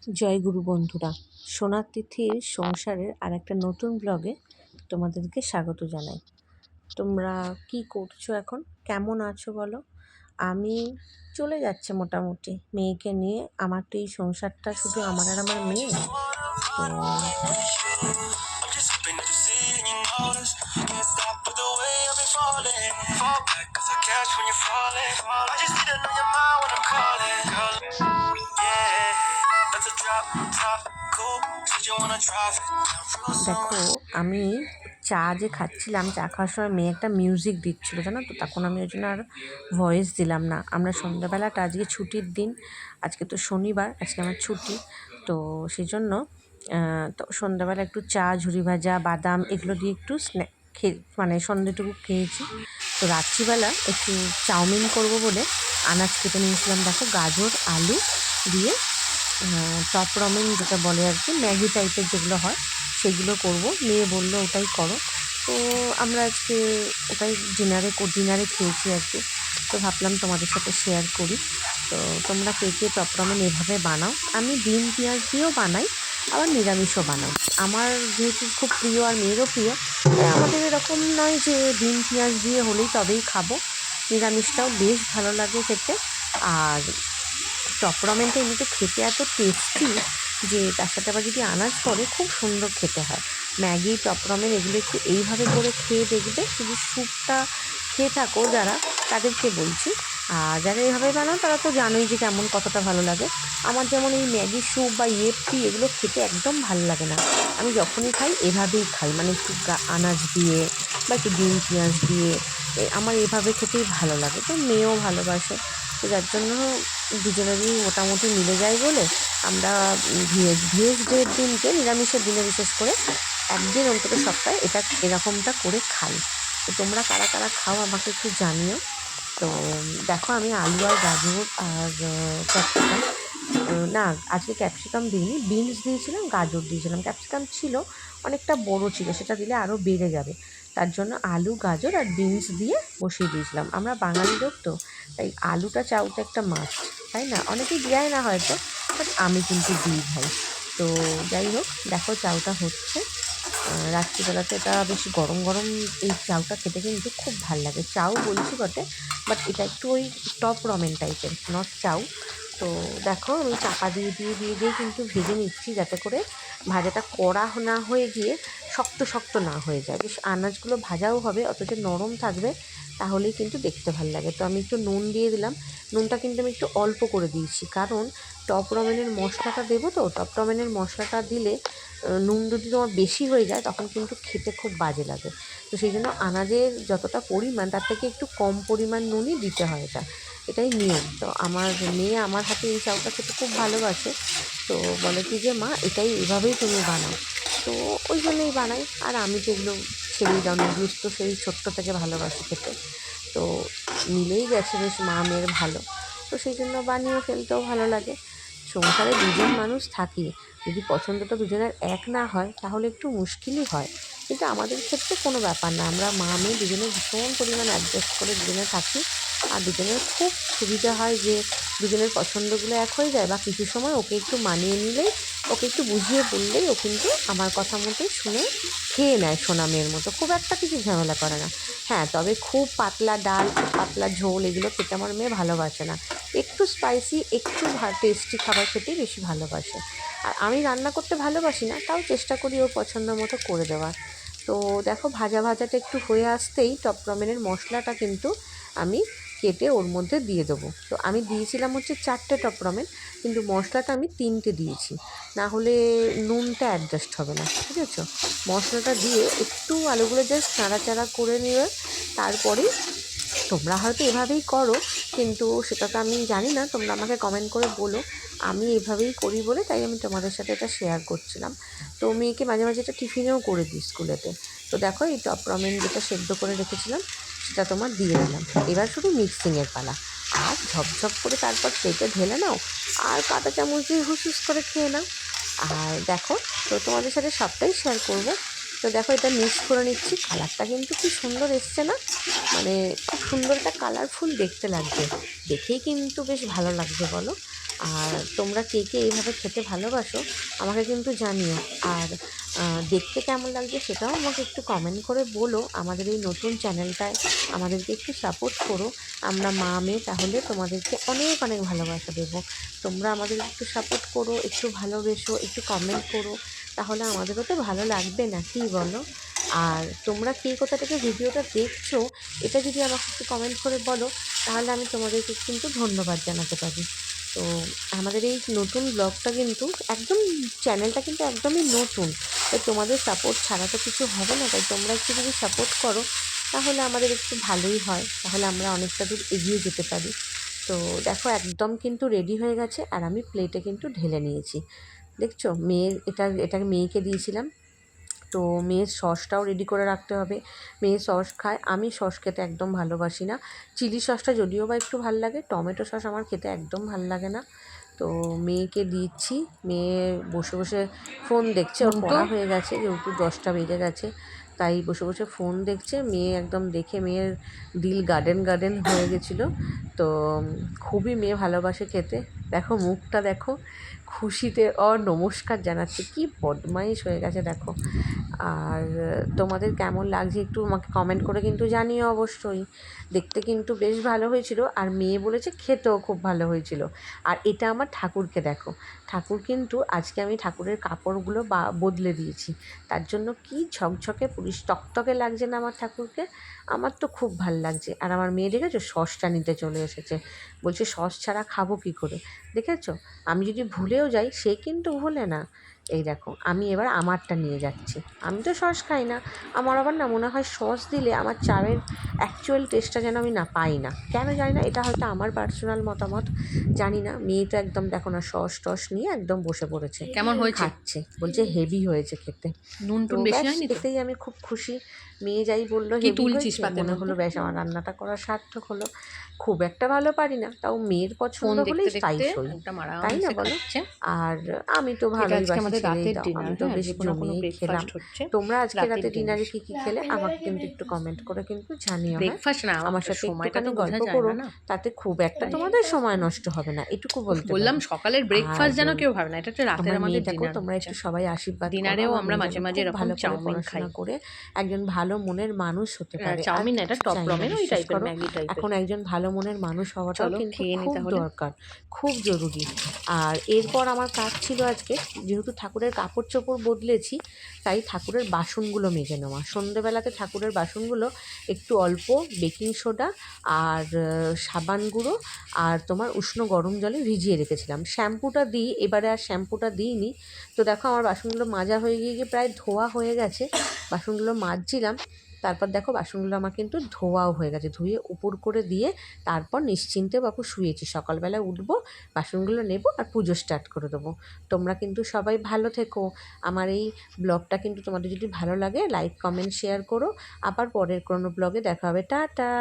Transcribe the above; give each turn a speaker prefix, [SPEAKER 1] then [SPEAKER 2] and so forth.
[SPEAKER 1] জয় গুরু বন্ধুরা, সোনার তিথির সংসারের আর একটা নতুন ব্লগে তোমাদেরকে স্বাগত জানাই। তোমরা কি করছো এখন, কেমন আছো বলো? আমি চলে যাচ্ছে মোটামুটি মেয়েকে নিয়ে। আমার তো এই সংসারটা শুধু আমার আর আমার মেয়ে। তো দেখো, আমি চা যে খাচ্ছিলাম, চা খাওয়ার সময় মেয়ে একটা মিউজিক দিচ্ছিল, জানো তো। তখন আমি ওই জন্য আর ভয়েস দিলাম না। আমরা সন্ধ্যাবেলাটা, আজকে ছুটির দিন, আজকে তো শনিবার, আজকে আমার ছুটি। তো সেই জন্য তো সন্ধ্যাবেলা একটু চা, ঝুরি ভাজা, বাদাম এগুলো দিয়ে একটু মানে সন্ধ্যেটুকু খেয়েছি। তো রাত্রিবেলা একটু চাউমিন করব বলে আনাজ কেটে নিয়েছিলাম। দেখো, গাজর আলু দিয়ে টপ রমেন যেটা বলে আর কি, ম্যাগি টাইপের যেগুলো হয় সেগুলো করব। মেয়ে বললো ওটাই করো। তো আমরা আজকে ওটাই ডিনারে খেয়েছি আর কি। তো ভাবলাম তোমাদের সাথে শেয়ার করি। তো তোমরা কে কে টপ রমেন এভাবে বানাও? আমি ডিম পেঁয়াজ দিয়েও বানাই, আবার নিরামিষও বানাই। আমার যেহেতু খুব প্রিয় আর মেয়েরও প্রিয়, তাই আমাদের এরকম নয় যে ডিম পেঁয়াজ দিয়ে হলেই তবেই খাবো। নিরামিষটাও বেশ ভালো লাগে খেতে। আর টপ রমেনটা এমনিতে খেতে এত টেস্টি যে তার সাথে আবার যদি আনাজ করে, খুব সুন্দর খেতে হয়। ম্যাগি, টপ রমেন এগুলো একটু এইভাবে করে খেয়ে দেখবে। শুধু স্যুপটা খেয়ে থাকো যারা, তাদেরকে বলছি। আর যারা এইভাবে বানাও তারা তো জানোই যে কেমন, কতটা ভালো লাগে। আমার যেমন এই ম্যাগি স্যুপ বা ইয়েপি এগুলো খেতে একদম ভালো লাগে না। আমি যখনই খাই এভাবেই খাই, মানে একটু আনাজ দিয়ে বা একটু ডিম পেঁয়াজ দিয়ে। আমার এভাবে খেতেই ভালো লাগে। তো মেয়েও ভালোবাসে। তো যার জন্য দুজনেরই মোটামুটি মিলে যায় বলে আমরা ভেজ ডের দিনকে, নিরামিষের দিনে বিশেষ করে একদিন অন্তত সপ্তাহে এটা এরকমটা করে খাই। তো তোমরা কারা কারা খাও আমাকে একটু জানিও। তো দেখো, আমি আলু আর গাজর আর ক্যাপসিকাম, না আজকে ক্যাপসিকাম দিইনি, বিনস দিয়েছিলাম, গাজর দিয়েছিলাম। ক্যাপসিকাম ছিল অনেকটা বড় ছিল, সেটা দিলে আরও বেড়ে যাবে। তার জন্য আলু, গাজর আর বিনস দিয়ে বসিয়ে দিয়েছিলাম। আমরা বাঙালি লোক তো, তাই আলুটা চাউটা একটা মাস্ট, তাই না? অনেকেই দেয় না হয়তো, বাট আমি কিন্তু দিই ভাই। তো যাই হোক, দেখো চাউটা হচ্ছে। রাত্রিবেলাতে এটা বেশ গরম গরম এই চাউটা খেতে কিন্তু খুব ভাল লাগে। চাউ বলছি বটে, বাট এটা একটু ওই টপ রমেন টাইপের, নট চাউ। তো দেখো, আমি চাপা দিয়ে কিন্তু ভেজে নিচ্ছি, যাতে করে ভাজাটা কড়া না হয়ে গিয়ে শক্ত শক্ত না হয়ে যায়। বেশ আনাজগুলো ভাজাও হবে, অথচ নরম থাকবে, তাহলেই কিন্তু দেখতে ভালো লাগে। তো আমি একটু নুন দিয়ে দিলাম। নুনটা কিন্তু আমি একটু অল্প করে দিয়েছি, কারণ টপ রমেনের মশলাটা দেবো। তো টপ রমেনের মশলাটা দিলে নুন যদি তোমার বেশি হয়ে যায়, তখন কিন্তু খেতে খুব বাজে লাগে। তো সেই জন্য আনাজের যতটা পরিমাণ, তার থেকে একটু কম পরিমাণ নুনই দিতে হয়। এটাই নিয়ম। তো আমার মেয়ে আমার হাতে এই চাউটা খেতে খুব ভালোবাসে। তো বলে কি যে, মা এটাই এভাবেই তুমি বানাও। তো ওই জন্যই বানাই। আর আমি তো এগুলো ছেড়েই দাও, নুডলস তো সেই ছোট্ট থেকে ভালোবাসি খেতে। তো মিলেই গেছে বেশ মা মেয়ের ভালো। তো সেই জন্য বানিয়ে ফেলতেও ভালো লাগে। সংসারে দুজন মানুষ থাকি, যদি পছন্দটা দুজনের এক না হয় তাহলে একটু মুশকিলই হয়। কিন্তু আমাদের ক্ষেত্রে কোনো ব্যাপার না, আমরা মা মেয়ে দুজনে ভীষণ পরিমাণ অ্যাডজাস্ট করে দুজনে থাকি। আর দুজনের খুব সুবিধা হয় যে দুজনের পছন্দগুলো এক হয়ে যায়, বা কিছু সময় ওকে একটু মানিয়ে নিলেই, ওকে একটু বুঝিয়ে বললেই ও কিন্তু আমার কথা মতোই শুনে খেয়ে নেয়, সোনা মেয়ের মতো। খুব একটা কিছু ঝামেলা করে না। হ্যাঁ, তবে খুব পাতলা ডাল, খুব পাতলা ঝোল এগুলো খেতে আমার মেয়ে ভালোবাসে না। একটু স্পাইসি, একটু টেস্টি খাবার খেতেই বেশি ভালোবাসে। আর আমি রান্না করতে ভালোবাসি না, তাও চেষ্টা করি ওর পছন্দ মতো করে দেওয়ার। তো দেখো, ভাজাটা একটু হয়ে আসতেই টপ রমেনের মশলাটা কিন্তু আমি কেটে ওর মধ্যে দিয়ে দেবো। তো আমি দিয়েছিলাম হচ্ছে 4টে টপ রমেন, কিন্তু মশলাটা আমি 3টে দিয়েছি, না হলে নুনটা অ্যাডজাস্ট হবে না, ঠিক আছে? মশলাটা দিয়ে একটু আলুগুলো জাস্ট নাড়াচাড়া করে নিয়ে, তারপরেই তোমরা হয়তো এভাবেই করো, কিন্তু সেটা তো আমি জানি না। তোমরা আমাকে কমেন্ট করে বলো। আমি এভাবেই করি বলে তাই আমি তোমাদের সাথে এটা শেয়ার করছিলাম। তো মেয়েকে মাঝে মাঝে এটা টিফিনেও করে দিই স্কুলেতে। তো দেখো, এই টপ রমেন যেটা সেদ্ধ করে রেখেছিলাম সেটা তোমার দিয়ে দিলাম। এবার শুধু মিক্সিংয়ের পালা। আর ঝপঝপ করে তারপর প্লেটে ঢেলে নাও, আর কাঁটা চামচ দিয়ে হুসুস করে খেয়ে নাও। আর দেখো, তো তোমাদের সাথে সবটাই শেয়ার করবো। তো দেখো এটা মিক্স করে নিচ্ছি। কালারটা কিন্তু কি সুন্দর এসছে না, মানে খুব সুন্দর একটা কালারফুল দেখতে লাগছে, দেখেই কিন্তু বেশ ভালো লাগছে বলো। আর তোমরা কে কে এইভাবে খেতে ভালোবাসো আমাকে কিন্তু জানিও। আর দেখতে কেমন লাগছে সেটাও আমাকে একটু কমেন্ট করে বলো। আমাদের এই নতুন চ্যানেলটায় আমাদেরকে একটু সাপোর্ট করো। আমরা মা মেয়ে তাহলে তোমাদেরকে অনেক অনেক ভালোবাসা দেবো। তোমরা আমাদের একটু সাপোর্ট করো, একটু ভালোবেসো, একটু কমেন্ট করো, তাহলে আমাদেরও তো ভালো লাগবে না, কি বলো? আর তোমরা কে কোথা থেকে ভিডিওটা দেখছো এটা যদি আমাকে একটু কমেন্ট করে বলো, তাহলে আমি তোমাদেরকে কিন্তু ধন্যবাদ জানাতে পারি। তো আমাদের এই নতুন ব্লগটা কিন্তু একদম, চ্যানেলটা কিন্তু একদমই নতুন, তাই তোমাদের সাপোর্ট ছাড়া তো কিছু হবে না। তাই তোমরা একটু যদি সাপোর্ট করো তাহলে আমাদের একটু ভালোই হয়, তাহলে আমরা অনেকটা দূর এগিয়ে যেতে পারি। তো দেখো একদম কিন্তু রেডি হয়ে গেছে, আর আমি প্লেটে কিন্তু ঢেলে নিয়েছি। দেখছো মেয়ের এটাকে মেয়েকে দিয়েছিলাম। তো মেয়ের সসটাও রেডি করে রাখতে হবে। মেয়ে সস খায়, আমি সস খেতে একদম ভালোবাসি না। চিলি সসটা যদিও বা একটু ভাল লাগে, টমেটো সস আমার খেতে একদম ভাল লাগে না। তো মেয়েকে দিচ্ছি, মেয়ে বসে বসে ফোন দেখছে, ওর পড়া হয়ে গেছে যেহেতু 10টা বেজে গেছে, তাই বসে বসে ফোন দেখছে। মেয়ে একদম দেখে মেয়ের দিল গার্ডেন গার্ডেন হয়ে গেছিলো। তো খুবই মেয়ে ভালোবাসে খেতে। দেখো মুখটা দেখো, খুশিতে নমস্কার জানাচ্ছে, কি বদমাইশ হয়ে গেছে দেখো। আর তোমাদের কেমন লাগছে একটু আমাকে কমেন্ট করে কিন্তু জানিও অবশ্যই। দেখতে কিন্তু বেশ ভালো হয়েছিল, আর মেয়ে বলেছে খেতেও খুব ভালো হয়েছিল। আর এটা আমার ঠাকুরকে দেখো, ঠাকুর কিন্তু আজকে আমি ঠাকুরের কাপড়গুলো বদলে দিয়েছি, তার জন্য কি ঝকঝকে পুলিশ টকটকে লাগছে না আমার ঠাকুরকে। আমার তো খুব ভাল লাগছে। আর আমার মেয়ে দেখেছো সসটা নিতে চলে এসেছে, বলছে সস ছাড়া খাবো কী করে। দেখেছো, আমি যদি ভুলেও যাই সে কিন্তু ভুলে না। এই দেখো আমি এবার আমারটা নিয়ে যাচ্ছি। আমি তো সস খাই না, আমার আবার না মনে হয় সস দিলে আমার চায়ের অ্যাকচুয়াল টেস্টটা যেন আমি না পাই না, কেন জানি না, এটা হয়তো আমার পার্সোনাল মতামত, জানি না। মেয়ে তো একদম দেখো না সস টস নিয়ে একদম বসে পড়েছে,
[SPEAKER 2] কেমন হয়েছে
[SPEAKER 1] খাচ্ছে, বলছে হেভি হয়েছে খেতে।
[SPEAKER 2] নুন
[SPEAKER 1] তো
[SPEAKER 2] টুন বেশি
[SPEAKER 1] ব্যাস
[SPEAKER 2] হয়নি তো?
[SPEAKER 1] এতেই আমি খুব খুশি। মেয়ে যাই বললো
[SPEAKER 2] কি
[SPEAKER 1] হেভি
[SPEAKER 2] তুলছিস
[SPEAKER 1] হয়েছে,
[SPEAKER 2] পাতের
[SPEAKER 1] মনে হলো
[SPEAKER 2] মধ্যে?
[SPEAKER 1] ব্যাস আমার রান্নাটা করা সার্থক হলো। খুব একটা ভালো পারি না, তাও মেয়ের
[SPEAKER 2] ফোন
[SPEAKER 1] পছন্দ
[SPEAKER 2] দেখতে
[SPEAKER 1] হলেই তাই
[SPEAKER 2] দেখতে
[SPEAKER 1] সই,
[SPEAKER 2] একদম
[SPEAKER 1] তাই না
[SPEAKER 2] আরামসে
[SPEAKER 1] বলো?
[SPEAKER 2] খাচ্ছে।
[SPEAKER 1] আর আমি তো
[SPEAKER 2] এটা
[SPEAKER 1] ভালোই
[SPEAKER 2] আজকে
[SPEAKER 1] বাসি,
[SPEAKER 2] আমাদের
[SPEAKER 1] ছেড়েই
[SPEAKER 2] রাতের
[SPEAKER 1] দাও,
[SPEAKER 2] ডিনার,
[SPEAKER 1] আমি তো
[SPEAKER 2] হ্যাঁ,
[SPEAKER 1] বেশ
[SPEAKER 2] যে কোনো
[SPEAKER 1] জমিয়েই খেলাম।
[SPEAKER 2] ব্রেকফাস্ট হচ্ছে।
[SPEAKER 1] তোমরা আজকে
[SPEAKER 2] রাতের
[SPEAKER 1] রাতে
[SPEAKER 2] ডিনার।
[SPEAKER 1] ডিনারে কী কী খেলে আমাকে কিন্তু একটু কমেন্ট করে কিন্তু জানিও, হ্যাঁ?
[SPEAKER 2] ব্রেকফাস্ট না,
[SPEAKER 1] আমার সাথে
[SPEAKER 2] সময়টা
[SPEAKER 1] একটুখানি
[SPEAKER 2] তো বোঝা
[SPEAKER 1] গল্প
[SPEAKER 2] যায়
[SPEAKER 1] করো,
[SPEAKER 2] না না।
[SPEAKER 1] তাতে খুব একটা তোমাদের সময় নষ্ট হবে না, এটুকু বলতে
[SPEAKER 2] বললাম
[SPEAKER 1] পারি।
[SPEAKER 2] সকালের
[SPEAKER 1] আর
[SPEAKER 2] ব্রেকফাস্ট যেন কেউ ভাবে না, এটা হচ্ছে রাতের
[SPEAKER 1] আমার
[SPEAKER 2] আমাদের
[SPEAKER 1] মেয়েটাকেও
[SPEAKER 2] ডিনার
[SPEAKER 1] তোমরা
[SPEAKER 2] হচ্ছে।
[SPEAKER 1] একটু সবাই আশীর্বাদ করো,
[SPEAKER 2] ডিনারেও
[SPEAKER 1] আমার
[SPEAKER 2] আমরা
[SPEAKER 1] মেয়ে
[SPEAKER 2] মাঝে
[SPEAKER 1] যেন
[SPEAKER 2] মাঝে
[SPEAKER 1] খুব
[SPEAKER 2] এরকম
[SPEAKER 1] ভালো করে
[SPEAKER 2] চাউমিন খাই।
[SPEAKER 1] পড়াশোনা করে একজন ভালো মনের মানুষ হতে পারে। আর
[SPEAKER 2] চাউমিন না, এটা
[SPEAKER 1] কিচ্ছু
[SPEAKER 2] টপ
[SPEAKER 1] চাই না,
[SPEAKER 2] রমেন ওই
[SPEAKER 1] বিশ্বাস
[SPEAKER 2] টাইপের,
[SPEAKER 1] করো।
[SPEAKER 2] ম্যাগি টাইপের।
[SPEAKER 1] এখন একজন ভালো মনের মানুষ হওয়াটাও
[SPEAKER 2] চলো
[SPEAKER 1] কিন্তু
[SPEAKER 2] খেয়ে নি
[SPEAKER 1] খুব
[SPEAKER 2] তাহলে।
[SPEAKER 1] দরকার, খুব জরুরি। আর এরপর আমার কাজ ছিল আজকে, যেহেতু ঠাকুরের কাপড় চোপড় বদলেছি, তাই ঠাকুরের বাসনগুলো মেজে নেওয়া। সন্ধেবেলাতে ঠাকুরের বাসনগুলো একটু অল্প বেকিং সোডা আর সাবান গুঁড়ো আর তোমার উষ্ণ গরম জলে ভিজিয়ে রেখেছিলাম। শ্যাম্পুটা দিই, এবারে আর শ্যাম্পুটা দিইনি। তো দেখো আমার বাসনগুলো মাজা হয়ে গিয়ে প্রায় ধোয়া হয়ে গেছে, বাসনগুলো মাজছিলাম। তারপর দেখো বাসনগুলো আমার কিন্তু ধোয়াও হয়ে গেছে, ধুয়ে উপর করে দিয়ে তারপর নিশ্চিন্তে বাপু শুয়েছি। সকালবেলা উঠবো, বাসনগুলো নেব আর পুজো স্টার্ট করে দেবো। তোমরা কিন্তু সবাই ভালো থেকো। আমার এই ব্লগটা কিন্তু তোমাদের যদি ভালো লাগে লাইক কমেন্ট শেয়ার করো। আবার পরের কোনো ব্লগে দেখা হবে, টাটা।